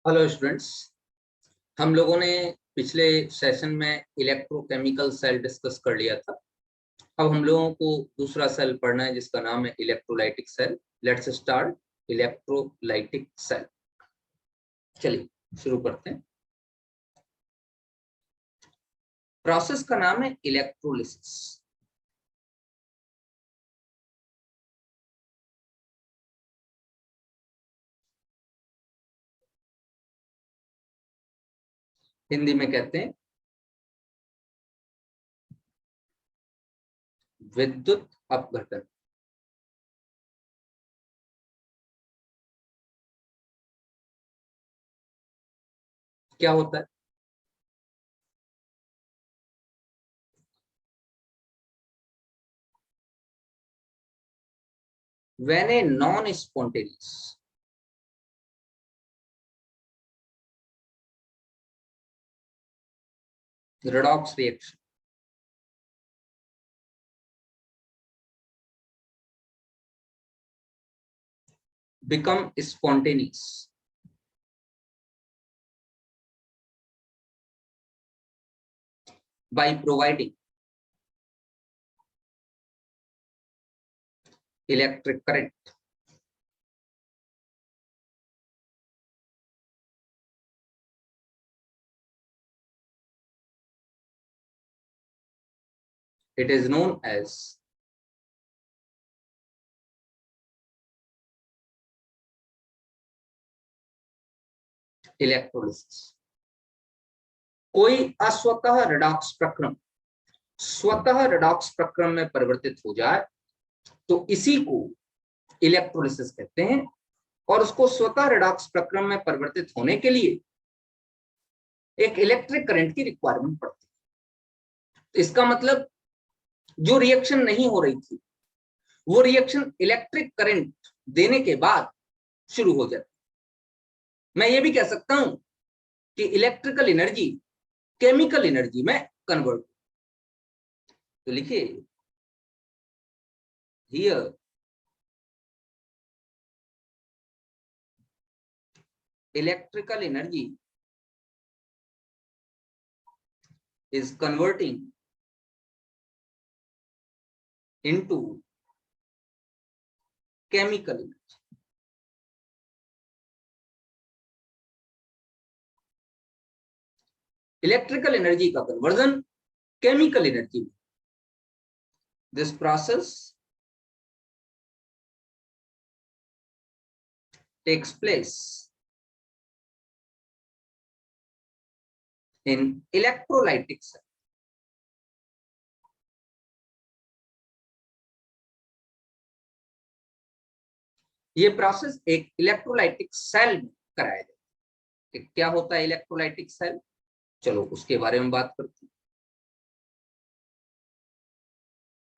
Hello students. हम लोगों ने पिछले सेशन में इलेक्ट्रोकेमिकल सेल डिस्कस कर लिया था। अब हम लोगों को दूसरा सेल पढ़ना है जिसका नाम है electrolytic cell. Let's start electrolytic cell. चलिए शुरू करते हैं। प्रोसेस का नाम है इलेक्ट्रोलिसिस। हिंदी में कहते हैं विद्युत अपघटन। क्या होता है? When a non-spontaneous redox reaction become spontaneous by providing electric current. It is known as electrolysis. कोई अस्वतः रिडॉक्स प्रक्रम स्वतः रिडॉक्स प्रक्रम में परिवर्तित हो जाए तो इसी को इलेक्ट्रोलिसिस कहते हैं। और उसको स्वतः रिडॉक्स प्रक्रम में परिवर्तित होने के लिए एक इलेक्ट्रिक करंट की रिक्वायरमेंट पड़ती है। इसका मतलब जो रिएक्शन नहीं हो रही थी वो रिएक्शन इलेक्ट्रिक करंट देने के बाद शुरू हो जाती। मैं ये भी कह सकता हूं कि इलेक्ट्रिकल एनर्जी केमिकल एनर्जी में कन्वर्ट। तो लिखिए here electrical energy is converting into chemical energy. Electrical energy का कन्वर्जन केमिकल एनर्जी में। This process takes place in electrolytic cell. ये प्रोसेस एक इलेक्ट्रोलाइटिक सेल में कराया जाता है। क्या होता है इलेक्ट्रोलाइटिक सेल? चलो उसके बारे में बात करते हैं।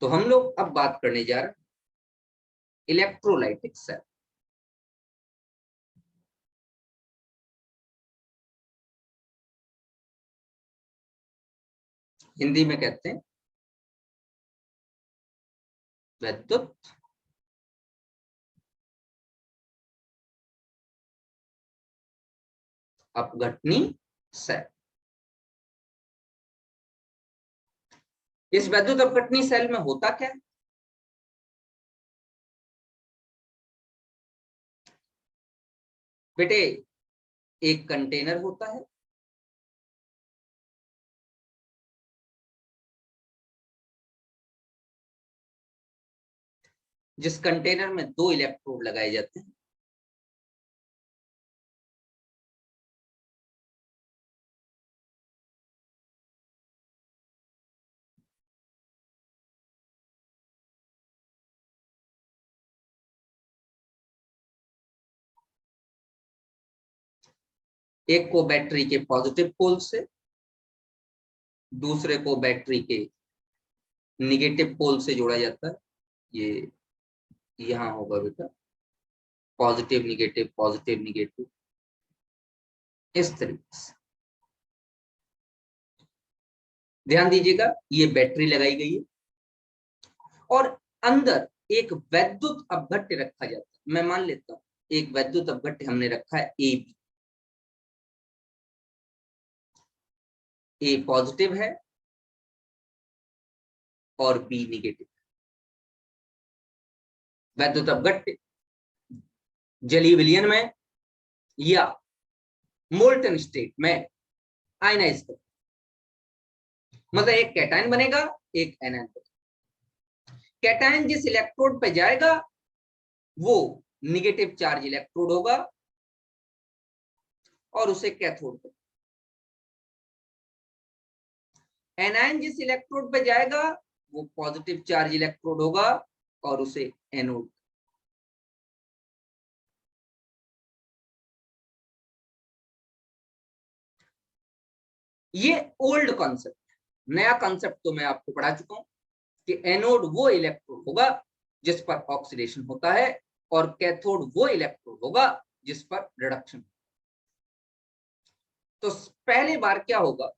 तो हम लोग अब बात करने जा रहे हैं इलेक्ट्रोलाइटिक सेल। हिंदी में कहते हैं विद्युत अपघटनी सेल। इस विद्युत अपघटनी सेल में होता क्या है? बेटे एक कंटेनर होता है, जिस कंटेनर में 2 इलेक्ट्रोड लगाए जाते हैं। एक को बैटरी के पॉजिटिव पोल से, दूसरे को बैटरी के निगेटिव पोल से जोड़ा जाता है। ये यहां होगा बेटा, पॉजिटिव निगेटिव, इस तरीके से ध्यान दीजिएगा। ये बैटरी लगाई गई है और अंदर एक वैद्युत अपघट्य रखा जाता है। मैं मान लेता हूं एक वैद्युत अपघट्य हमने रखा है AB। ए पॉजिटिव है और बी निगेटिव। वैद्युत अपघट्य जलीय विलयन में या मोल्टन स्टेट में आयनाइज कर, मतलब एक कैटायन बनेगा, एक एनायन बनेगा। कैटायन जिस इलेक्ट्रोड पे जाएगा वो निगेटिव चार्ज इलेक्ट्रोड होगा और उसे कैथोड पे, एनायन जिस इलेक्ट्रोड पे जाएगा वो पॉजिटिव चार्ज इलेक्ट्रोड होगा और उसे एनोड। ये ओल्ड कॉन्सेप्ट, नया कॉन्सेप्ट तो मैं आपको पढ़ा चुका हूं कि एनोड वो इलेक्ट्रोड होगा जिस पर ऑक्सीडेशन होता है और कैथोड वो इलेक्ट्रोड होगा जिस पर रिडक्शन। तो पहली बार क्या होगा,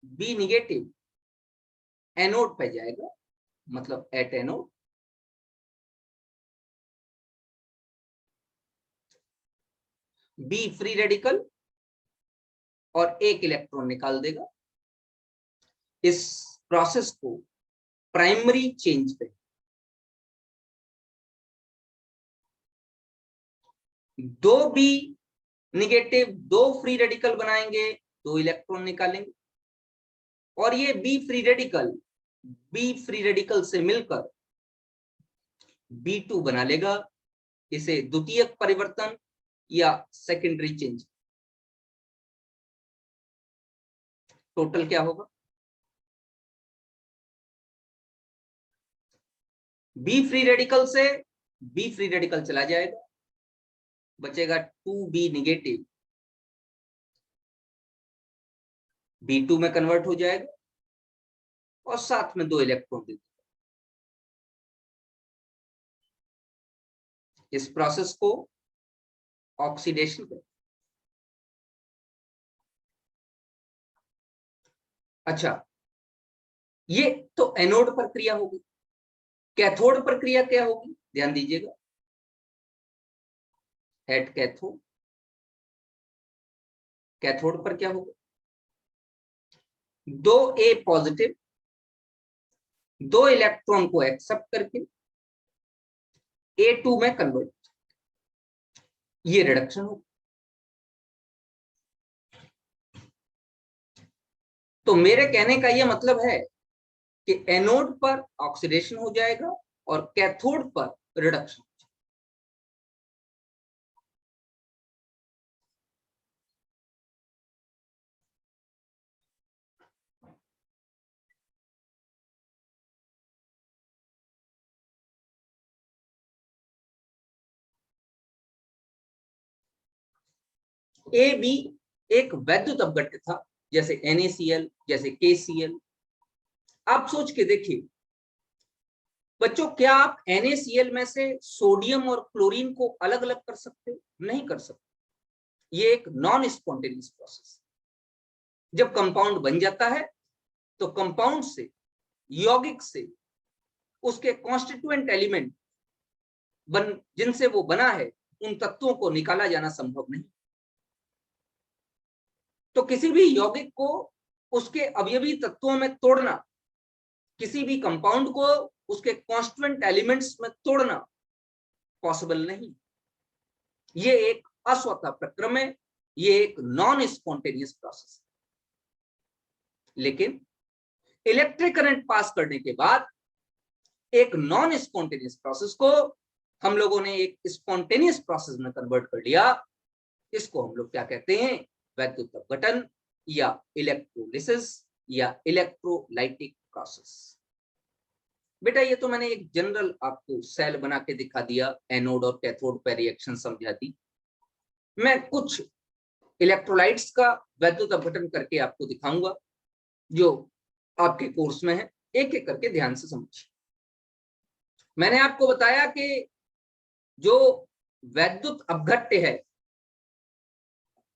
बी निगेटिव एनोड पे जाएगा, मतलब at anode, B free radical और एक इलेक्ट्रॉन निकाल देगा। इस प्रोसेस को प्राइमरी चेंज पे दो बी निगेटिव दो फ्री रेडिकल बनाएंगे, दो इलेक्ट्रॉन निकालेंगे और ये बी फ्री रेडिकल से मिलकर B2 बना लेगा। इसे द्वितीयक परिवर्तन या सेकेंडरी चेंज। टोटल क्या होगा, बी फ्री रेडिकल से बी फ्री रेडिकल चला जाएगा, बचेगा 2B निगेटिव, B2 में कन्वर्ट हो जाएगा और साथ में दो इलेक्ट्रॉन दे देगा। इस प्रोसेस को ऑक्सीडेशन कहते हैं। अच्छा, ये तो एनोड प्रक्रिया होगी। कैथोड प्रक्रिया क्या होगी, ध्यान दीजिएगा। एट कैथोड, कैथोड पर क्या होगा, दो ए पॉजिटिव दो इलेक्ट्रॉन को एक्सेप्ट करके A2 में कन्वर्ट, ये रिडक्शन होगा। तो मेरे कहने का यह मतलब है कि एनोड पर ऑक्सीडेशन हो जाएगा और कैथोड पर रिडक्शन। ए बी एक वैद्युत अपघट्य था, जैसे NaCl, जैसे KCl। आप सोच के देखिए बच्चों, क्या आप NaCl में से सोडियम और क्लोरीन को अलग अलग कर सकते हो? नहीं कर सकते। ये एक नॉन स्पॉन्टेनियस प्रोसेस। जब कंपाउंड बन जाता है तो कंपाउंड से, यौगिक से उसके कॉन्स्टिट्यूएंट एलिमेंट जिनसे वो बना है, उन तत्वों को निकाला जाना संभव नहीं। तो किसी भी यौगिक को उसके अवयवी तत्वों में तोड़ना, किसी भी कंपाउंड को उसके कॉन्स्टिट्यूएंट एलिमेंट्स में तोड़ना पॉसिबल नहीं। ये एक अस्वतः प्रक्रम है, ये एक नॉन स्पॉन्टेनियस प्रोसेस। लेकिन इलेक्ट्रिक करंट पास करने के बाद एक नॉन स्पॉन्टेनियस प्रोसेस को हम लोगों ने एक स्पॉन्टेनियस प्रोसेस में कन्वर्ट कर लिया। इसको हम लोग क्या कहते हैं, वैद्युत अपघटन या इलेक्ट्रोलिसिस या इलेक्ट्रोलाइटिक प्रोसेस। बेटा ये तो मैंने एक जनरल आपको सेल बना के दिखा दिया, एनोड और कैथोड पर रिएक्शन समझा दी। मैं कुछ इलेक्ट्रोलाइट्स का वैद्युत अपघटन करके आपको दिखाऊंगा जो आपके कोर्स में है। एक एक करके ध्यान से समझिए। मैंने आपको बताया कि जो वैद्युत अपघट्य है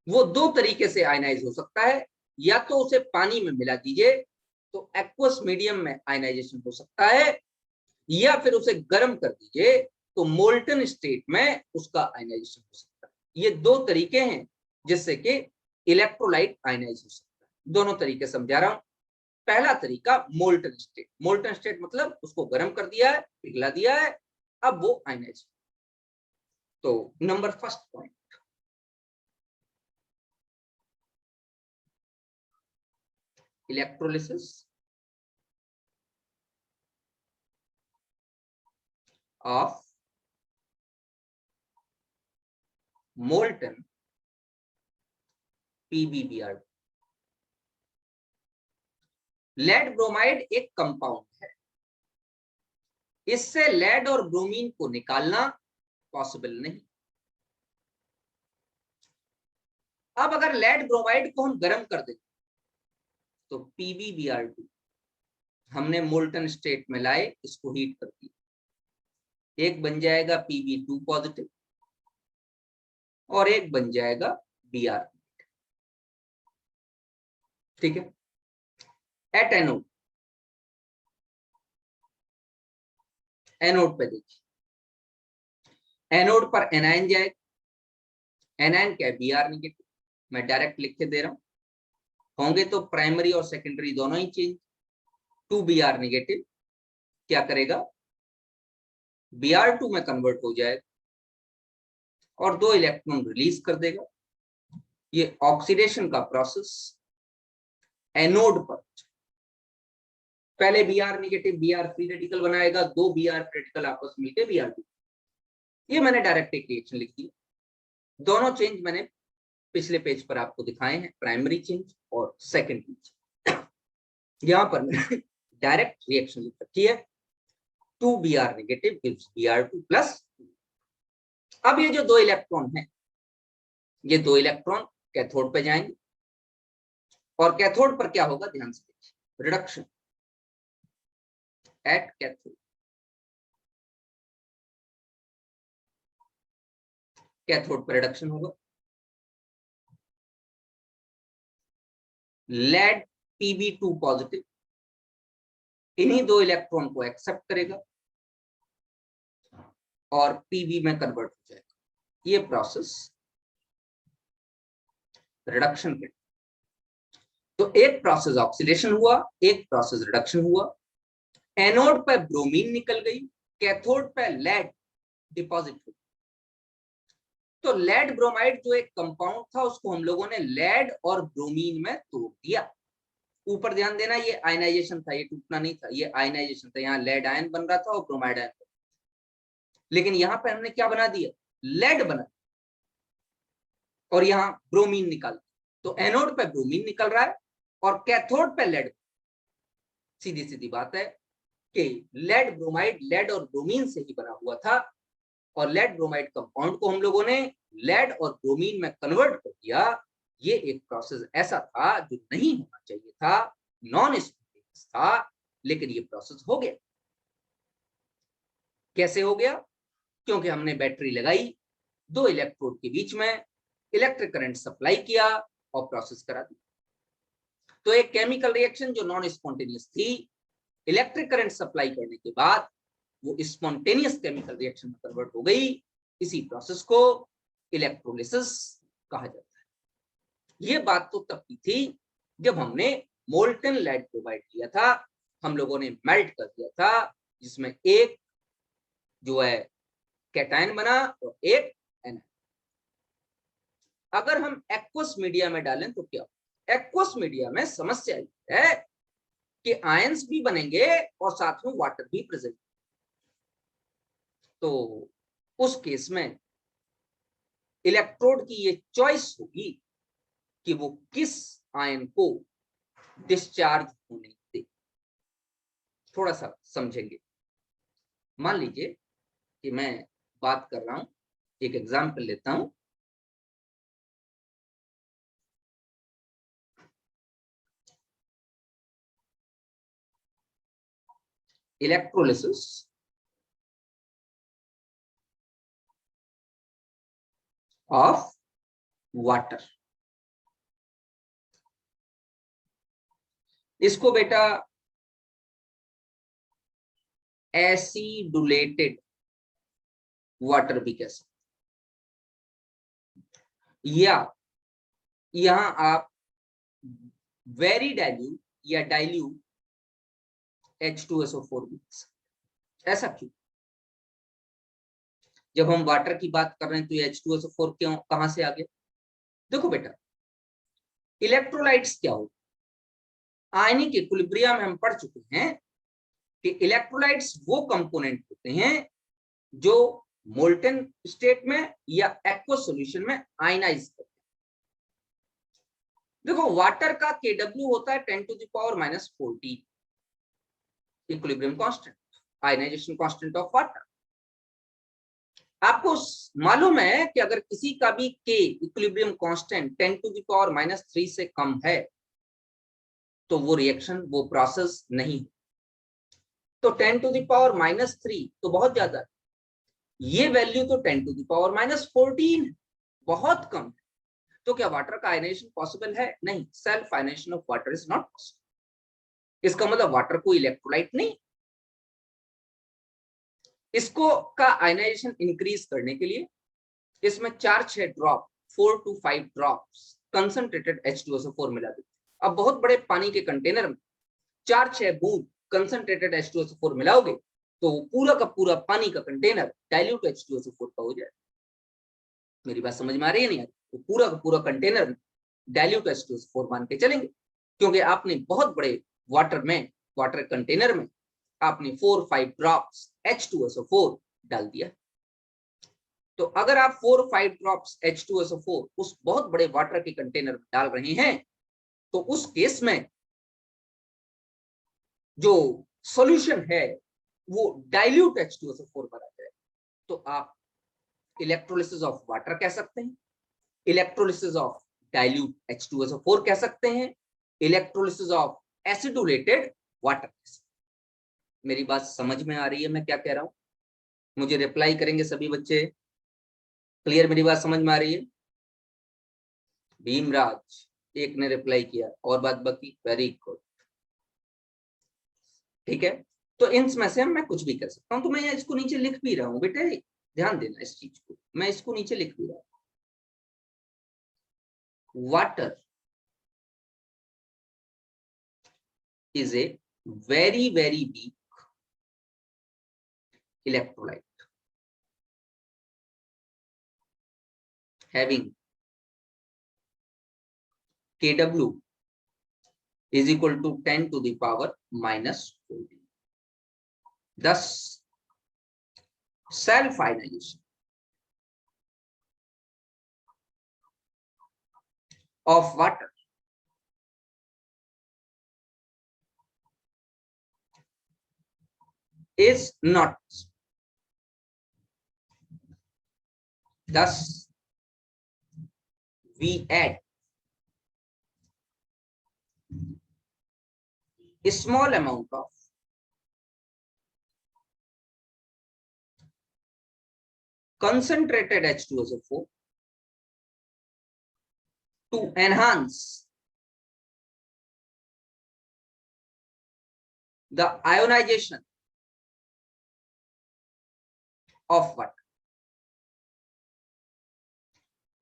वो दो तरीके से आयनाइज हो सकता है। या तो उसे पानी में मिला दीजिए तो एक्वस मीडियम में आयनाइजेशन हो सकता है, या फिर उसे गर्म कर दीजिए तो मोल्टन स्टेट में उसका आयनाइजेशन हो सकता है। ये दो तरीके हैं जिससे कि इलेक्ट्रोलाइट आयनाइज हो सकता है। दोनों तरीके समझा रहा हूं। पहला तरीका मोल्टन स्टेट। मोल्टन स्टेट मतलब उसको गर्म कर दिया है, पिघला दिया है, अब वो आयनाइज। तो number first point, electrolysis of molten PbBr। Lead bromide एक कंपाउंड है, इससे लेड और ब्रोमीन को निकालना पॉसिबल नहीं। अब अगर लेड ब्रोमाइड को हम गर्म कर दें तो PbBr2 हमने मोल्टन स्टेट में लाए, इसको हीट कर दिया, एक बन जाएगा Pb2 पॉजिटिव और एक बन जाएगा Br। ठीक है। एट एनोड, एनोड पे देखिए, एनोड पर एनायन जाएगा, एनायन क्या है, Br नेगेटिव। मैं डायरेक्ट लिख के दे रहा हूं, होंगे तो प्राइमरी और सेकेंडरी दोनों ही चेंज। 2Br नेगेटिव क्या करेगा, Br2 में कन्वर्ट हो जाएगा और 2 इलेक्ट्रॉन रिलीज कर देगा। ये ऑक्सीडेशन का प्रोसेस एनोड पर, पहले Br negative Br free radical बनाएगा, 2 Br रेडिकल आपस में मिलकर Br2। ये मैंने डायरेक्ट एक रिएक्शन लिख दी। दोनों चेंज मैंने पिछले पेज पर आपको दिखाए हैं, प्राइमरी चेंज और सेकेंडरी चेंज। यहां पर मैंने डायरेक्ट रिएक्शन लिख रखी है, 2Br negative gives Br2 plus. अब ये जो 2 इलेक्ट्रॉन है, ये 2 इलेक्ट्रॉन कैथोड पे जाएंगे और कैथोड पर क्या होगा, ध्यान से देखिए, रिडक्शन एट कैथोड। कैथोड पर रिडक्शन होगा, लेड Pb2 पॉजिटिव इन्हीं 2 इलेक्ट्रॉन को एक्सेप्ट करेगा और Pb में कन्वर्ट हो जाएगा। ये प्रोसेस रिडक्शन के, तो एक प्रोसेस ऑक्सीडेशन हुआ, एक प्रोसेस रिडक्शन हुआ। एनोड पर ब्रोमीन निकल गई, कैथोड पर लेड डिपॉजिट हुई। तो लेड ब्रोमाइड जो एक कंपाउंड था, उसको हम लोगों ने लेड और ब्रोमीन में तोड़ दिया। ऊपर ध्यान देना, ये आयनाइजेशन था, ये टूटना नहीं था, ये आयनाइजेशन था। यहाँ लेड आयन बन रहा था और ब्रोमाइड आयन, लेकिन यहाँ पे हमने क्या बना दिया, लेड बना, और यहाँ ब्रोमीन निकाल। तो एनोड पे ब्रोमीन निकल रहा है और कैथोड पे लेड। सीधी सीधी बात है कि लेड ब्रोमाइड लेड और ब्रोमीन से ही बना हुआ था, और लेड ब्रोमाइड कंपाउंड को हम लोगों ने लेड और ब्रोमीन में कन्वर्ट कर दिया। ये एक प्रोसेस ऐसा था जो नहीं होना चाहिए था, नॉन स्पॉन्टेनियस था, लेकिन ये प्रोसेस हो गया। कैसे हो गया, क्योंकि हमने बैटरी लगाई, 2 इलेक्ट्रोड के बीच में इलेक्ट्रिक करंट सप्लाई किया और प्रोसेस करा दी। तो एक केमिकल रिएक्शन जो नॉन स्पॉन्टेनियस थी, इलेक्ट्रिक करंट सप्लाई करने के बाद वो स्पॉन्टेनियस केमिकल रिएक्शन में कन्वर्ट हो गई। इसी प्रोसेस को इलेक्ट्रोलिसिस कहा जाता है। ये बात तो तब की थी जब हमने मोल्टन लेड प्रोवाइड किया था, हम लोगों ने मेल्ट कर दिया था, जिसमें एक जो है कैटायन बना और एक एनायन। अगर हम एक्वस मीडिया में डालें तो क्या, एक्वस मीडिया में समस्या है कि आयंस भी बनेंगे और साथ में वाटर भी प्रेजेंट। तो उस केस में इलेक्ट्रोड की ये चॉइस होगी कि वो किस आयन को डिस्चार्ज होने दे। थोड़ा सा समझेंगे। मान लीजिए कि मैं बात कर रहा हूं, एक एग्जांपल लेता हूं। Electrolysis of water. इसको बेटा एसिडुलेटेड वाटर भी कह सकते, या यहां आप वेरी डाइल्यूट या डाइल्यूट H2SO4 भी। ऐसा क्यों? जब हम वाटर की बात कर रहे हैं तो ये H2SO4 क्यों कहां से आ गया? देखो बेटा, इलेक्ट्रोलाइट्स क्या होते हैं? आयनिक इक्विलिब्रियम में हम पढ़ चुके हैं कि इलेक्ट्रोलाइट्स वो कंपोनेंट होते हैं जो मोल्टन स्टेट में या एक्वस सॉल्यूशन में आयनाइज करते हैं। देखो, वाटर का Kw होता है 10⁻⁻14 equilibrium constant, ionisation constant of water. आपको मालूम है कि अगर किसी का भी K इक्विलिब्रियम कांस्टेंट 10⁻³ से कम है तो वो रिएक्शन, वो प्रोसेस नहीं। तो 10⁻³ तो बहुत ज्यादा है, ये वैल्यू तो 10⁻⁻14 बहुत कम है। तो क्या वाटर का आयनाइजेशन पॉसिबल है? नहीं, self ionisation of water is not possible. इसका मतलब वाटर को इलेक्ट्रोलाइट नहीं। इसको का आयनाइजेशन इंक्रीज करने के लिए इसमें 4-6 drop, 4 to 5 drops concentrated H2SO4 मिला देते। अब बहुत बड़े पानी के कंटेनर में 4-6 बूंद कंसंट्रेटेड H2SO4 मिलाओगे तो पूरा का पूरा पानी का कंटेनर डाइल्यूट H2SO4 का हो जाए। मेरी बात समझ में आ रही है नहीं? तो पूरा का पूरा कंटेनर डाइल्यूट H2SO4 मान के चलेंगे, क्योंकि आपने बहुत बड़े वाटर कंटेनर में आपने 4-5 ड्रॉप्स H2SO4 डाल दिया। तो अगर आप 4-5 ड्रॉप्स H2SO4 उस बहुत बड़े वाटर के कंटेनर में डाल रहे हैं तो उस केस में जो सॉल्यूशन है वो डाइल्यूट H2SO4 बना जाए। तो आप इलेक्ट्रोलिसिस ऑफ वाटर कह सकते हैं, इलेक्ट्रोलिसिस ऑफ डाइल्यूट H2SO4 कह सकते हैं, इलेक्ट्रोलिसिस ऑफ एसिडुलेटेड वाटर। मेरी बात समझ में आ रही है मैं क्या कह रहा हूं? मुझे रिप्लाई करेंगे सभी बच्चे। क्लियर? मेरी बात समझ में आ रही है? भीमराज एक ने रिप्लाई किया, और बात बाकी वेरी गुड। ठीक है, तो इनमें से मैं कुछ भी कर सकता हूं। तो मैं इसको नीचे लिख भी रहा हूं बेटे, ध्यान देना इस चीज को, मैं इसको नीचे लिख भी रहा हूं। Water is a very very weak electrolyte having Kw is equal to 10⁻⁻14. Thus self ionization of water is not. Thus we add a small amount of concentrated H2SO4 to enhance the ionization of water.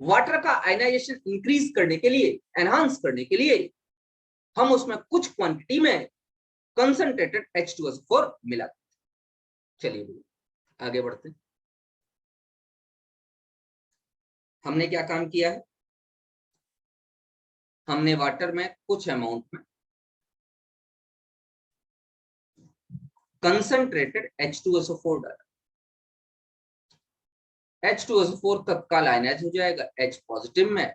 Water का ionization increase करने के लिए, enhance करने के लिए हम उसमें कुछ क्वांटिटी में कंसंट्रेटेड H2SO4 मिला। चलिए आगे बढ़ते हैं। हमने क्या काम किया है? हमने वाटर में कुछ अमाउंट में कंसंट्रेटेड H2SO4 डाला। H2SO4 तत्काल आयनाइज हो जाएगा H पॉजिटिव में,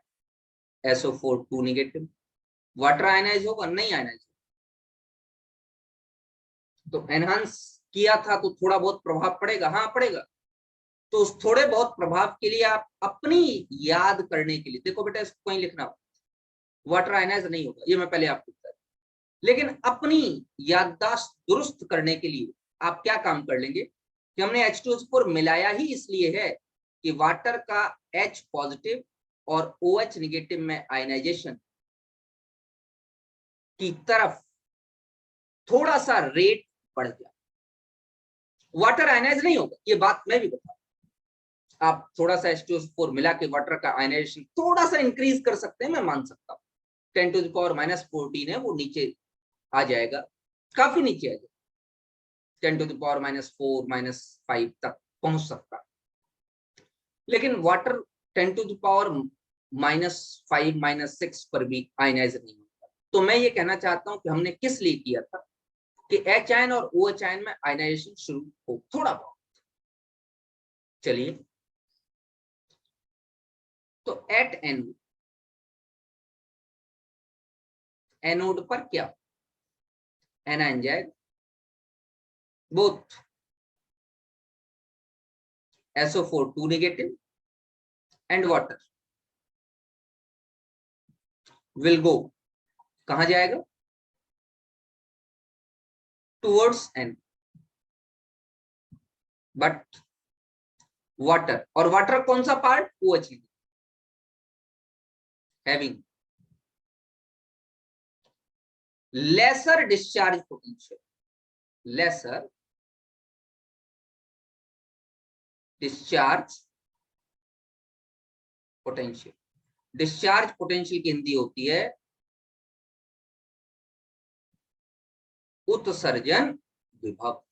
SO4 2 निगेटिव। वाटर आयनाइज होगा? नहीं आयनाइज होगा। तो एनहांस किया था तो थोड़ा बहुत प्रभाव पड़ेगा, हाँ पड़ेगा। तो उस थोड़े बहुत प्रभाव के लिए आप अपनी याद करने के लिए, देखो बेटा इसको कहीं लिखना, वाटर आयनाइज नहीं होगा, ये मैं पहले आपको बता, लेकिन अपनी याददाश्त दुरुस्त करने के लिए आप क्या काम कर लेंगे कि हमने H2SO4 मिलाया ही इसलिए है कि वाटर का H पॉजिटिव और OH निगेटिव में आयनाइजेशन की तरफ थोड़ा सा रेट बढ़ गया। वाटर आयनाइज नहीं होगा, ये बात मैं भी बता, आप थोड़ा सा H2SO4 मिला के वाटर का आयनाइजेशन थोड़ा सा इंक्रीज कर सकते हैं, मैं मान सकता हूं, 10⁻14 है वो नीचे आ जाएगा, काफी नीचे आ जाएगा, 10⁻4 -5 तक पहुंच सकता है। लेकिन वाटर 10⁻5 -6 पर भी आयनाइज नहीं होता। तो मैं ये कहना चाहता हूं कि हमने किस लिए किया था कि एच आयन और ओ एच आयन में आयनाइजेशन शुरू हो थोड़ा बहुत। चलिए, तो एट एन एनोड पर क्या एनायन जाएगा, both SO4 2 negative and water will go, कहां जाएगा, टुवर्ड्स एन। बट वाटर, और वाटर कौन सा part, OH having lesser discharge potential, lesser discharge potential. Discharge potential की हिंदी होती है उत्सर्जन विभव।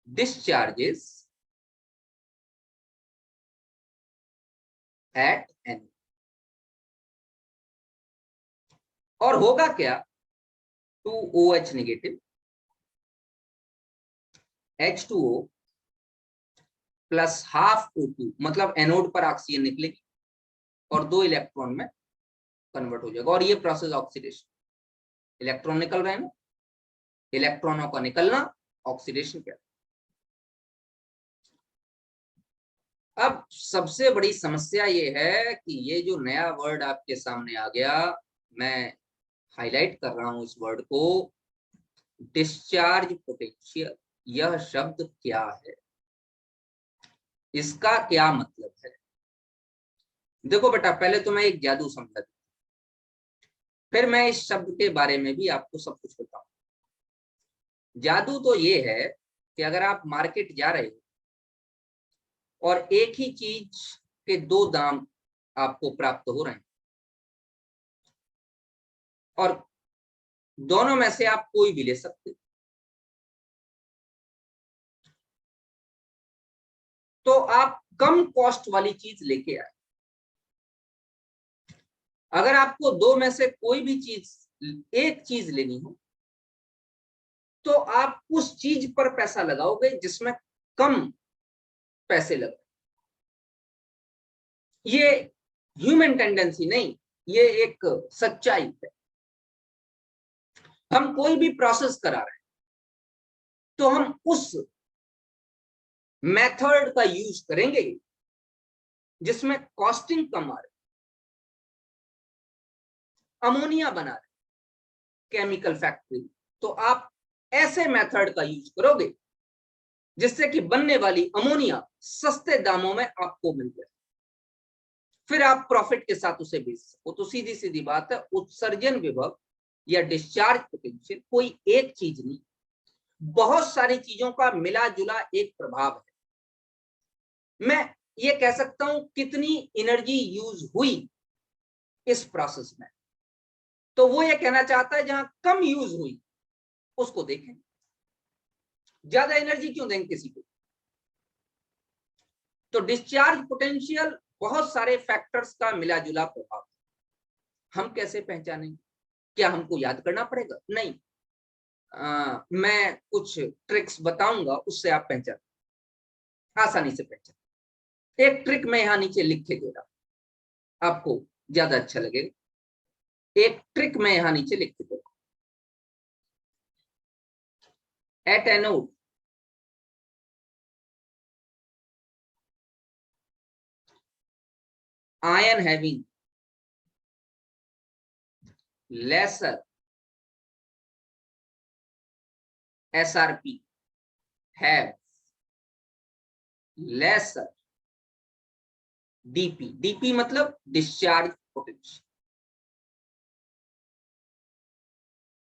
डिस्चार्जेस एट एन, और होगा क्या, 2OH negative H2O plus half O2, मतलब एनोड पर ऑक्सीजन निकलेगी और 2 इलेक्ट्रॉन में कन्वर्ट हो जाएगा। और ये प्रोसेस ऑक्सीडेशन, इलेक्ट्रॉन निकल रहे हैं ना, इलेक्ट्रॉनों का निकलना ऑक्सीडेशन क्या। अब सबसे बड़ी समस्या ये है कि ये जो नया वर्ड आपके सामने आ गया, मैं हाईलाइट कर रहा हूं इस वर्ड को, डिस्चार्ज पोटेंशियल। यह शब्द क्या है, इसका क्या मतलब है। देखो बेटा, पहले तो मैं एक जादू समझा दूं, फिर मैं इस शब्द के बारे में भी आपको सब कुछ बताऊं। जादू तो ये है कि अगर आप मार्केट जा रहे हो और एक ही चीज के 2 दाम आपको प्राप्त हो रहे हैं और दोनों में से आप कोई भी ले सकते हो, तो आप कम कॉस्ट वाली चीज लेके आए। अगर आपको 2 में से कोई भी चीज, एक चीज लेनी हो, तो आप उस चीज पर पैसा लगाओगे जिसमें कम पैसे लगे। ये ह्यूमन टेंडेंसी नहीं, ये एक सच्चाई है। हम कोई भी प्रोसेस करा रहे हैं तो हम उस मेथड का यूज करेंगे जिसमें कॉस्टिंग कम आ रही। अमोनिया बना रहे केमिकल फैक्ट्री, तो आप ऐसे मेथड का यूज करोगे जिससे कि बनने वाली अमोनिया सस्ते दामों में आपको मिल जाए, फिर आप प्रॉफिट के साथ उसे बेच सको। तो सीधी सीधी बात है, उत्सर्जन विभव या डिस्चार्ज पोटेंशियल कोई एक चीज नहीं, बहुत सारी चीजों का मिला जुला एक प्रभाव है। मैं ये कह सकता हूं कितनी एनर्जी यूज हुई इस प्रोसेस में, तो वो ये कहना चाहता है जहां कम यूज हुई उसको देखें, ज्यादा एनर्जी क्यों देंगे किसी को। तो डिस्चार्ज पोटेंशियल बहुत सारे फैक्टर्स का मिला जुला प्रभाव। हम कैसे पहचानेंगे, क्या हमको याद करना पड़ेगा, नहीं, मैं कुछ ट्रिक्स बताऊंगा, उससे आप पहचान, आसानी से पहचान। एक ट्रिक मैं यहां नीचे लिख के दे रहा हूं, आपको ज्यादा अच्छा लगेगा। एक ट्रिक मैं यहां नीचे लिख के दे रहा हूं। At anode ion having lesser SRP have lesser DP, DP मतलब डिस्चार्ज पोटेंशियल।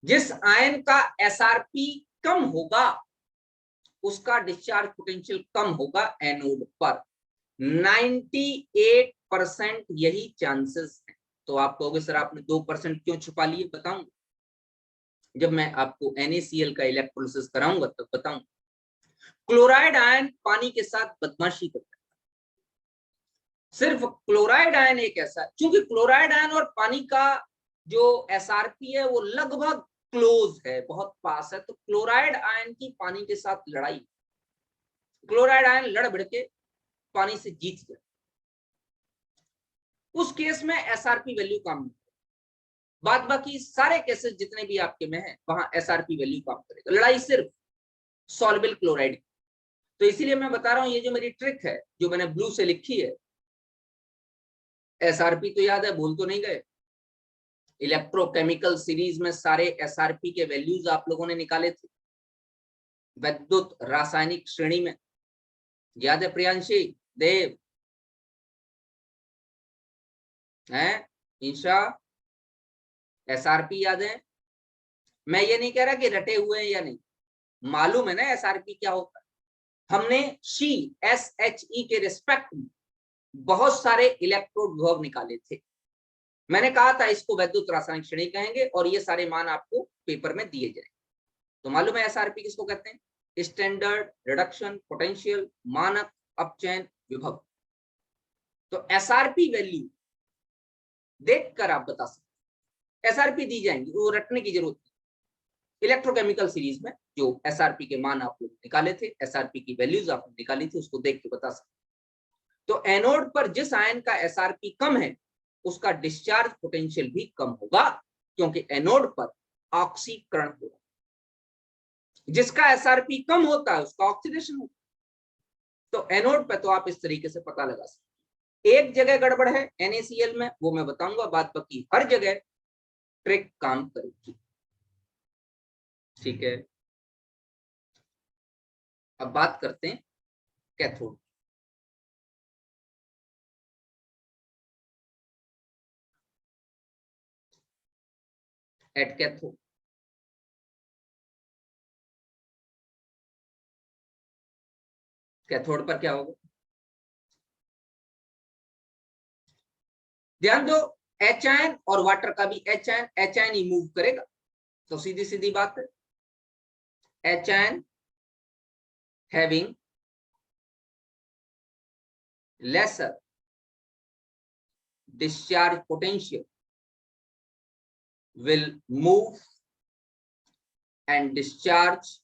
जिस आयन का SRP कम होगा उसका डिस्चार्ज पोटेंशियल कम होगा एनोड पर। 98% यही चांसेस है। तो आप कहोगे सर आपने 2% क्यों छुपा लिए, बताऊंगा जब मैं आपको NaCl का इलेक्ट्रोलिसिस कराऊंगा तब बताऊंगा। क्लोराइड आयन पानी के साथ बदमाशी करता है। सिर्फ क्लोराइड आयन एक ऐसा, क्योंकि क्लोराइड आयन और पानी का जो SRP है वो लगभग क्लोज है, बहुत पास है, तो क्लोराइड आयन की पानी के साथ लड़ाई, क्लोराइड आयन लड़ भिड़ के पानी से जीत गया, उस केस में SRP वैल्यू काम नहीं। बाद बाकी सारे केसेस जितने भी आपके में है वहां SRP वैल्यू काम करेगा, लड़ाई सिर्फ सॉल्युबल क्लोराइड। तो इसीलिए मैं बता रहा हूं, ये जो मेरी ट्रिक है जो मैंने ब्लू से लिखी है, SRP तो याद है, भूल तो नहीं गए। इलेक्ट्रोकेमिकल सीरीज में सारे SRP के वैल्यूज आप लोगों ने निकाले थे वैद्युत रासायनिक श्रेणी में, याद है प्रियांशी, देव है, ईशा, SRP याद है। मैं ये नहीं कह रहा कि रटे हुए हैं या नहीं, मालूम है ना SRP क्या होता है। हमने SHE के रिस्पेक्ट में बहुत सारे इलेक्ट्रोड विभव निकाले थे, मैंने कहा था इसको वैद्युत रासायनिक श्रेणी कहेंगे और ये सारे मान आपको पेपर में दिए जाएंगे। तो मालूम है SRP किसको कहते हैं, स्टैंडर्ड रिडक्शन पोटेंशियल, मानक अपचयन विभव। तो SRP वैल्यू देखकर आप बता सकते, SRP दी जाएंगी, वो रटने की जरूरत नहीं। इलेक्ट्रोकेमिकल सीरीज में जो SRP के मान आप लोग निकाले थे, SRP की वैल्यूज आपने निकाली थी, उसको देख के बता सकते। तो एनोड पर जिस आयन का SRP कम है उसका डिस्चार्ज पोटेंशियल भी कम होगा, क्योंकि एनोड पर ऑक्सीकरण होगा। जिसका SRP कम होता है उसका ऑक्सीडेशन होता है। तो एनोड पे तो आप इस तरीके से पता लगा सकते। एक जगह गड़बड़ है NaCl में, वो मैं बताऊंगा, बात बाकी हर जगह ट्रिक काम करेगी, ठीक है। अब बात करते हैं कैथोड। एट कैथोड कैथोड पर क्या होगा, ध्यान दो, H आयन और वाटर का भी H आयन ही मूव करेगा, तो सीधी सीधी बात है, H ion having lesser discharge potential will move and discharge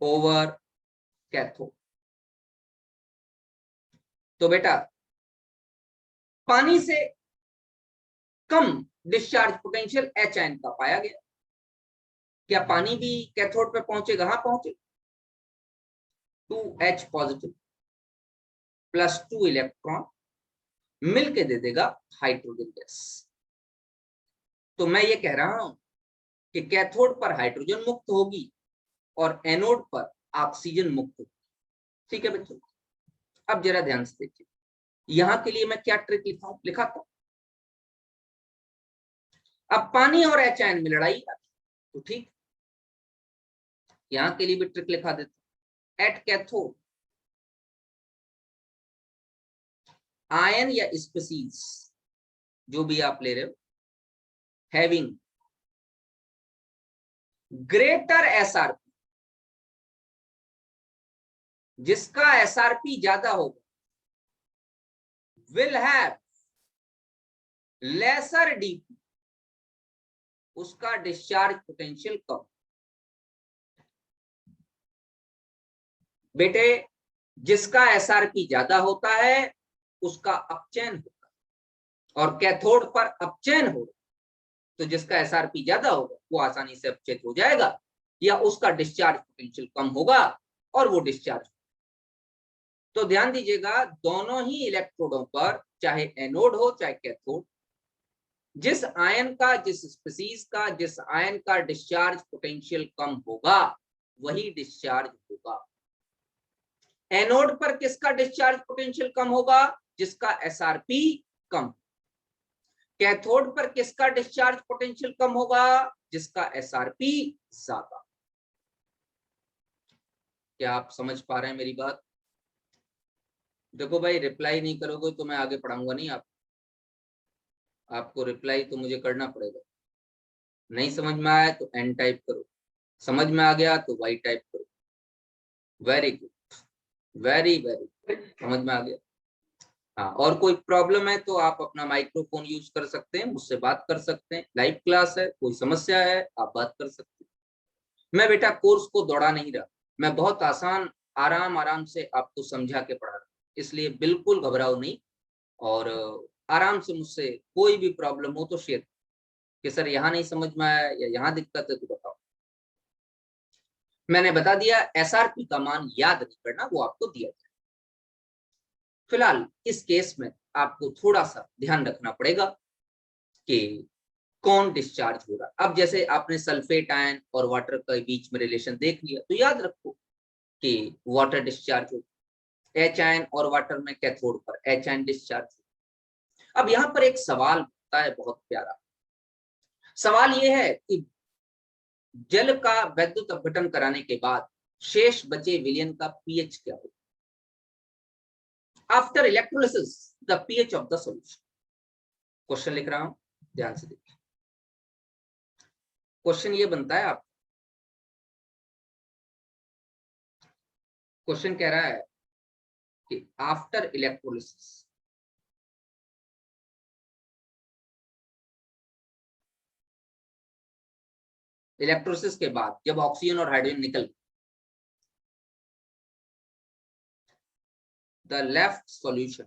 over cathode। तो बेटा पानी से कम डिस्चार्ज पोटेंशियल H आयन का पाया गया, क्या पानी भी कैथोड पे पहुंचेगा, हाँ पहुंचे, 2H पॉजिटिव प्लस 2 इलेक्ट्रॉन मिलके दे देगा हाइड्रोजन गैस। तो मैं ये कह रहा हूं कि कैथोड पर हाइड्रोजन मुक्त होगी और एनोड पर ऑक्सीजन मुक्त होगी, ठीक है बच्चों। अब जरा ध्यान से देखिए, यहां के लिए मैं क्या ट्रिक लिखा था, अब पानी और H आयन में लड़ाई, तो ठीक, यहां के लिए भी ट्रिक लिखा देते। एट कैथोड आयन या स्पीसीज जो भी आप ले रहे हो, हैविंग ग्रेटर SRP, जिसका SRP ज्यादा होगा, विल हैव लेसर DP, उसका डिस्चार्ज पोटेंशियल कम। बेटे जिसका SRP ज्यादा होता है उसका अपचयन होता है, और कैथोड पर अपचयन होगा, तो जिसका SRP ज्यादा होगा वो आसानी से अपचयित हो जाएगा, या उसका डिस्चार्ज पोटेंशियल कम होगा और वो डिस्चार्ज। तो ध्यान दीजिएगा, दोनों ही इलेक्ट्रोडों पर, चाहे एनोड हो चाहे कैथोड, जिस आयन का, जिस स्पीसीज का, जिस आयन का डिस्चार्ज पोटेंशियल कम होगा वही डिस्चार्ज होगा। एनोड पर किसका डिस्चार्ज पोटेंशियल कम होगा, जिसका SRP कम। कैथोड पर किसका डिस्चार्ज पोटेंशियल कम होगा, जिसका SRP ज्यादा। क्या आप समझ पा रहे हैं मेरी बात? देखो भाई, रिप्लाई नहीं करोगे तो मैं आगे पढ़ाऊंगा नहीं। आपको रिप्लाई तो मुझे करना पड़ेगा। नहीं समझ में आया तो एन टाइप करो, समझ में आ गया तो वाई टाइप करो। Very good, very very good, समझ में आ गया। हाँ, और कोई प्रॉब्लम है तो आप अपना माइक्रोफोन यूज कर सकते हैं, मुझसे बात कर सकते हैं। लाइव क्लास है, कोई समस्या है आप बात कर सकते हैं। मैं बेटा कोर्स को दौड़ा नहीं रहा, मैं बहुत आसान आराम आराम से आपको समझा के पढ़ा रहा हूँ, इसलिए बिल्कुल घबराओ नहीं। और आराम से मुझसे कोई भी प्रॉब्लम हो तो शेयर कि सर यहाँ नहीं समझ में आया या यहाँ दिक्कत है तो बताओ। मैंने बता दिया, एसआरपी का मान याद नहीं करना, वो आपको दिया जाए। फिलहाल इस केस में आपको थोड़ा सा ध्यान रखना पड़ेगा कि कौन डिस्चार्ज हो रहा। अब जैसे आपने सल्फेट आयन और वाटर के बीच में रिलेशन देख लिया, तो याद रखो कि वाटर डिस्चार्ज हो, एच आयन और वाटर में कैथोड पर एच आयन डिस्चार्ज हो। अब यहाँ पर एक सवाल होता है बहुत प्यारा। सवाल यह है कि जल का वैद्युत अपघटन कराने के बाद शेष बचे विलयन का पीएच क्या हो। After electrolysis the pH of the solution. Question लिख रहा हूं, ध्यान से देखिए। क्वेश्चन ये बनता है, आप क्वेश्चन कह रहा है कि आफ्टर इलेक्ट्रोलिसिस इलेक्ट्रोलिसिस के बाद जब ऑक्सीजन और हाइड्रोजन निकल, the left solution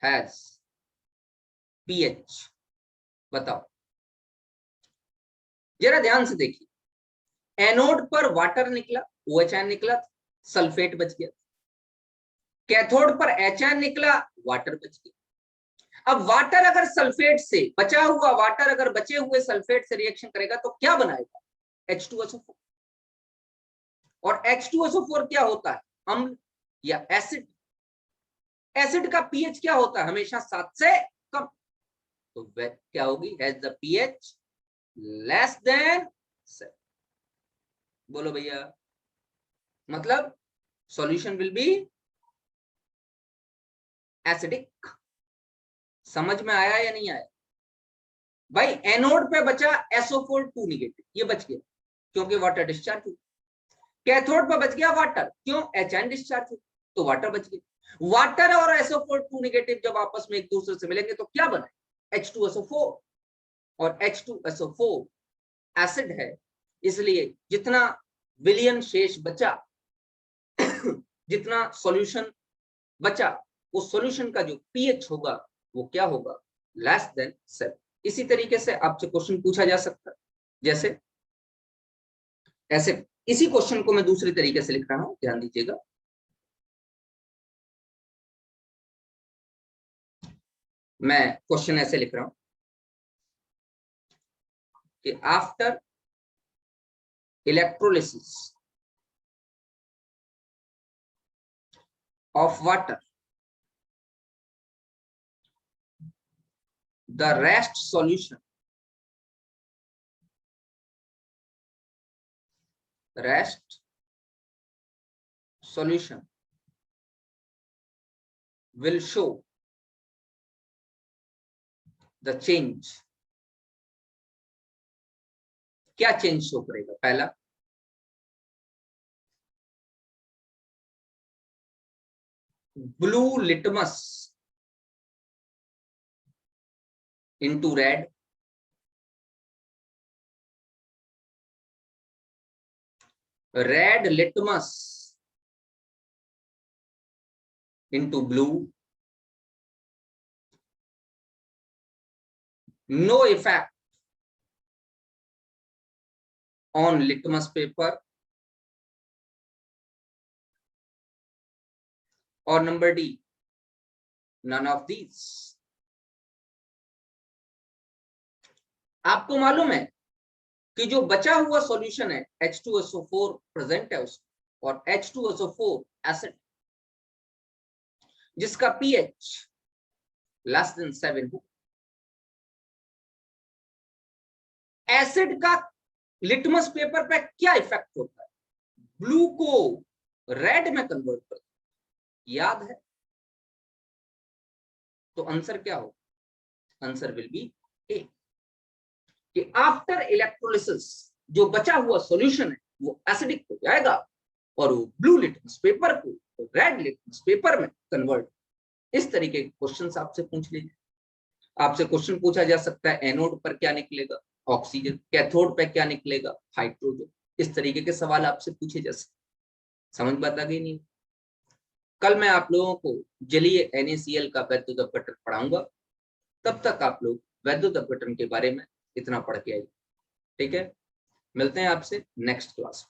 has pH, बताओ। जरा ध्यान से देखिए, एनोड पर वाटर निकला, OH निकला, सल्फेट बच गया। कैथोड पर HN निकला, वाटर बच गया। अब वाटर अगर सल्फेट से बचा हुआ वाटर अगर बचे हुए सल्फेट से रिएक्शन करेगा तो क्या बनाएगा, H2SO4। और H2SO4 क्या होता है, अम्ल या एसिड। एसिड का पीएच क्या होता है, हमेशा 7 से कम। तो क्या होगी, has the pH less than 7। बोलो भैया, मतलब सॉल्यूशन विल बी एसिडिक। समझ में आया या नहीं आया भाई। एनोड पे बचा SO4 2 निगेटिव, ये बच गया क्योंकि वाटर डिस्चार्ज हुई। कैथोड पे बच गया वाटर, क्यों, HN डिस्चार्ज हुई, तो वाटर बच गया। वाटर और SO4 2 निगेटिव जब आपस में एक दूसरे से मिलेंगे तो क्या बने, H2SO4। और H2SO4 एसिड है, इसलिए जितना विलियन शेष बचा जितना सॉल्यूशन बचा, उस सॉल्यूशन का जो पीएच होगा वो क्या होगा, लेस देन 7। इसी तरीके से आपसे क्वेश्चन पूछा जा सकता है, जैसे ऐसे। इसी क्वेश्चन को मैं दूसरे तरीके से लिख रहा हूं, ध्यान दीजिएगा। मैं क्वेश्चन ऐसे लिख रहा हूं कि after electrolysis of water the rest solution will show the change। क्या चेंज शो करेगा, पहला blue litmus into red, red litmus into blue, no effect on litmus paper। और number D, none of these। आपको मालूम है कि जो बचा हुआ सॉल्यूशन है H2SO4 प्रेजेंट है उसमें, और H2SO4 एसिड जिसका पीएच लेस देन 7 हो। एसिड का लिटमस पेपर पे क्या इफेक्ट होता है, ब्लू को रेड में कन्वर्ट कर दो, याद है? तो आंसर क्या हो? आंसर विल बी ए, कि आफ्टर इलेक्ट्रोलिसिस जो बचा हुआ सॉल्यूशन है वो एसिडिक हो जाएगा और वो ब्लू लिटमस पेपर को रेड लिटमस पेपर में कन्वर्ट। इस तरीके के क्वेश्चंस आपसे पूछ लीजिए। आपसे क्वेश्चन पूछा जा सकता है एनोड पर क्या निकलेगा, ऑक्सीजन, कैथोड पर क्या निकलेगा, हाइड्रोजन। इस तरीके के सवाल आपसे पूछे जा सकते। समझ बात आ गई नहीं? कल मैं आप लोगों को जलीय NaCl का वैद्युत अपघटन पढ़ाऊंगा, तब तक आप लोग वैद्युत अपघटन के बारे में इतना पढ़ के आइए। ठीक है, मिलते हैं आपसे नेक्स्ट क्लास।